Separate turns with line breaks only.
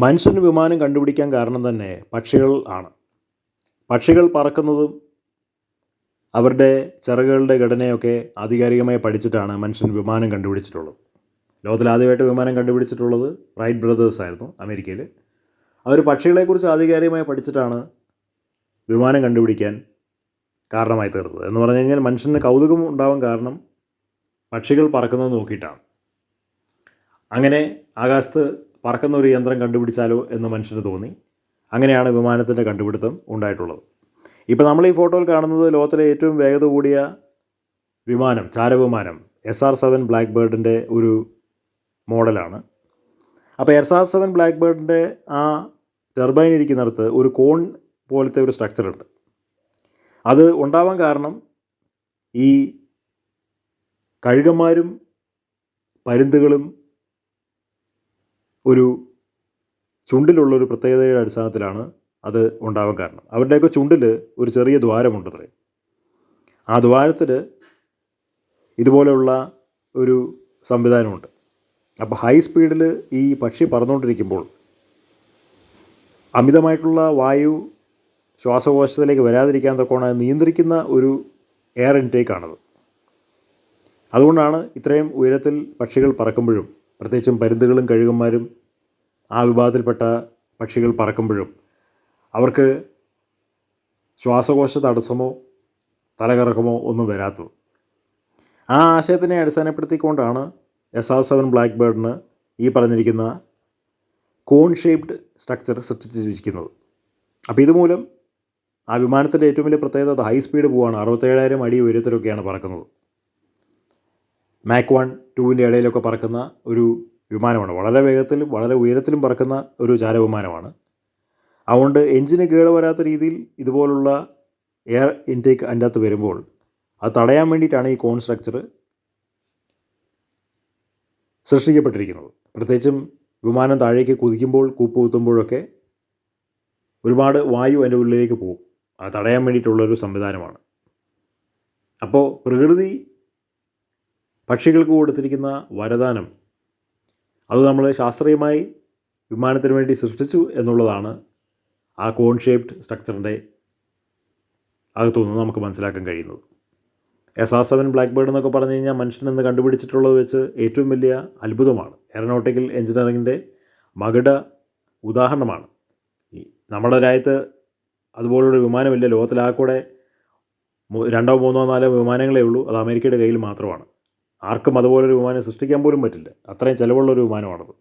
മനുഷ്യന് വിമാനം കണ്ടുപിടിക്കാൻ കാരണം തന്നെ പക്ഷികൾ ആണ്. പക്ഷികൾ പറക്കുന്നതും അവരുടെ ചിറകുകളുടെ ഘടനയൊക്കെ ആധികാരികമായി പഠിച്ചിട്ടാണ് മനുഷ്യൻ വിമാനം കണ്ടുപിടിച്ചിട്ടുള്ളത്. ലോകത്തിൽ ആദ്യമായിട്ട് വിമാനം കണ്ടുപിടിച്ചിട്ടുള്ളത് റൈറ്റ് ബ്രദേഴ്സ് ആയിരുന്നു, അമേരിക്കയിൽ. അവർ പക്ഷികളെക്കുറിച്ച് ആധികാരികമായി പഠിച്ചിട്ടാണ് വിമാനം കണ്ടുപിടിക്കാൻ കാരണമായി തീർന്നത്. എന്ന് പറഞ്ഞു കഴിഞ്ഞാൽ മനുഷ്യന് കൗതുകം ഉണ്ടാവാൻ കാരണം പക്ഷികൾ പറക്കുന്നത് നോക്കിയിട്ടാണ്. അങ്ങനെ ആകാശത്ത് പറക്കുന്ന ഒരു യന്ത്രം കണ്ടുപിടിച്ചാലോ എന്ന് മനുഷ്യന് തോന്നി. അങ്ങനെയാണ് വിമാനത്തിൻ്റെ കണ്ടുപിടുത്തം ഉണ്ടായിട്ടുള്ളത്. ഇപ്പോൾ നമ്മൾ ഈ ഫോട്ടോയിൽ കാണുന്നത് ലോകത്തിലെ ഏറ്റവും വേഗത കൂടിയ വിമാനം, ചാരവിമാനം SR-7 ബ്ലാക്ക് ബേർഡിൻ്റെ ഒരു മോഡലാണ്. അപ്പോൾ SR-7 ബ്ലാക്ക് ബേർഡിൻ്റെ ആ ടർബൈൻ ഇരിക്കുന്നിടത്ത് ഒരു കോൺ പോലത്തെ ഒരു സ്ട്രക്ചറുണ്ട്. അത് ഉണ്ടാവാൻ കാരണം ഈ കഴുകന്മാരും പരുന്തുകളും ഒരു ചുണ്ടിലുള്ളൊരു പ്രത്യേകതയുടെ അടിസ്ഥാനത്തിലാണ് അത് ഉണ്ടാവാൻ കാരണം. അവരുടെയൊക്കെ ചുണ്ടിൽ ഒരു ചെറിയ ദ്വാരമുണ്ടത്രേ. ആ ദ്വാരത്തിൽ ഇതുപോലെയുള്ള ഒരു സംവിധാനമുണ്ട്. അപ്പോൾ ഹൈ സ്പീഡിൽ ഈ പക്ഷി പറന്നുകൊണ്ടിരിക്കുമ്പോൾ അമിതമായിട്ടുള്ള വായു ശ്വാസകോശത്തിലേക്ക് വരാതിരിക്കാൻ തക്കോണം നിയന്ത്രിക്കുന്ന ഒരു എയർ ഇൻടേക്കാണത്. അതുകൊണ്ടാണ് ഇത്രയും ഉയരത്തിൽ പക്ഷികൾ പറക്കുമ്പോഴും, പ്രത്യേകിച്ചും പരുന്തുകളും കഴുകന്മാരും ആ വിഭാഗത്തിൽപ്പെട്ട പക്ഷികൾ പറക്കുമ്പോഴും അവർക്ക് ശ്വാസകോശ തടസ്സമോ തലകറക്കമോ ഒന്നും വരാത്തത്. ആ ആശയത്തിനെ അടിസ്ഥാനപ്പെടുത്തിക്കൊണ്ടാണ് SR-7 ബ്ലാക്ക് ബേർഡിന് ഈ പറഞ്ഞിരിക്കുന്ന കോൺ ഷേപ്ഡ് സ്ട്രക്ചർ സൃഷ്ടിച്ചിരിക്കുന്നത്. അപ്പോൾ ഇതുമൂലം ആ വിമാനത്തിൻ്റെ ഏറ്റവും വലിയ പ്രത്യേകത ഹൈ സ്പീഡ് പോവാണ്. 67,000 അടി ഉയരത്തിലൊക്കെയാണ് പറക്കുന്നത്. മാക്ക് 1-2 ഇടയിലൊക്കെ പറക്കുന്ന ഒരു വിമാനമാണ്. വളരെ വേഗത്തിലും വളരെ ഉയരത്തിലും പറക്കുന്ന ഒരു ചാരവിമാനമാണ്. അതുകൊണ്ട് എഞ്ചിന് കേട് വരാത്ത രീതിയിൽ ഇതുപോലുള്ള എയർ ഇൻടേക്ക് അതിൻ്റെ അകത്ത് വരുമ്പോൾ അത് തടയാൻ വേണ്ടിയിട്ടാണ് ഈ കോൺ സ്ട്രക്ചർ സൃഷ്ടിക്കപ്പെട്ടിരിക്കുന്നത്. പ്രത്യേകിച്ചും വിമാനം താഴേക്ക് കുതിക്കുമ്പോൾ, കൂപ്പ് കുത്തുമ്പോഴൊക്കെ ഒരുപാട് വായു അതിൻ്റെ ഉള്ളിലേക്ക് പോകും. അത് തടയാൻ വേണ്ടിയിട്ടുള്ളൊരു സംവിധാനമാണ്. അപ്പോൾ പ്രകൃതി പക്ഷികൾക്ക് കൊടുത്തിരിക്കുന്ന വരദാനം അത് നമ്മൾ ശാസ്ത്രീയമായി വിമാനത്തിന് വേണ്ടി സൃഷ്ടിച്ചു എന്നുള്ളതാണ് ആ കോൺ ഷേപ്ഡ് സ്ട്രക്ചറിൻ്റെ അകത്തുനിന്ന് നമുക്ക് മനസ്സിലാക്കാൻ കഴിയുന്നത്. SR-7 ബ്ലാക്ക് ബേർഡ് എന്നൊക്കെ പറഞ്ഞു കഴിഞ്ഞാൽ മനുഷ്യനെന്ന് കണ്ടുപിടിച്ചിട്ടുള്ളത് വെച്ച് ഏറ്റവും വലിയ അത്ഭുതമാണ്. എയറോനോട്ടിക്കൽ എഞ്ചിനീയറിങ്ങിൻ്റെ മകുട ഉദാഹരണമാണ്. നമ്മുടെ രാജ്യത്ത് അതുപോലൊരു വിമാനമില്ല. ലോകത്തിലാകൂടെ 2, 3, 4 വിമാനങ്ങളേ ഉള്ളൂ. അത് അമേരിക്കയുടെ കയ്യിൽ മാത്രമാണ്. ആർക്കും അതുപോലൊരു വിമാനം സൃഷ്ടിക്കാൻ പോലും പറ്റില്ല. അത്രയും ചിലവുള്ളൊരു വിമാനമാണത്.